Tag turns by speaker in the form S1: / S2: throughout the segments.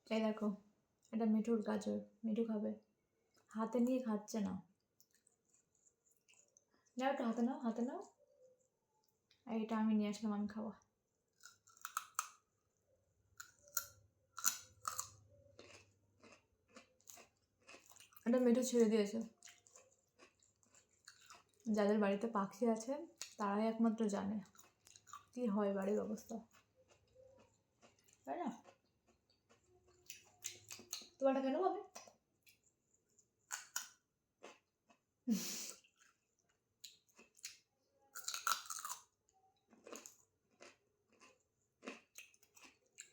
S1: এই দেখো, এটা মিঠুর গাজর, মিঠু খাবে। হাতে নিয়ে খাচ্ছে না। নাও একটু হাতে নাও, হাতে নাও। এইটা আমি নিয়ে আসলাম, আমি খাওয়া। এটা মিঠু ছেড়ে দিয়েছে। যাদের বাড়িতে পাখি আছে তারাই একমাত্র জানে কি হয় বাড়ির অবস্থা, তাই না? তোমারটা কেন পাবে?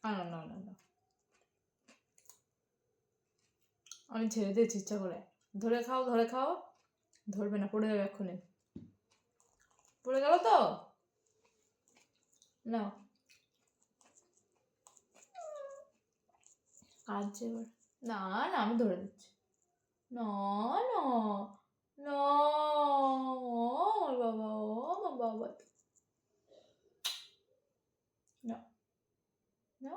S1: না না না না, আমি ছেড়ে দিয়েছি ইচ্ছা করে। ধরে খাও, ধরে খাও। ধরবে না, পড়ে যাবে এক্ষুনি। পড়ে গেল তো, নাও। কাঁদছে এবার। না না, আমি ধরে দিচ্ছি। না না না, ও বাবা, ও বাবা, না না।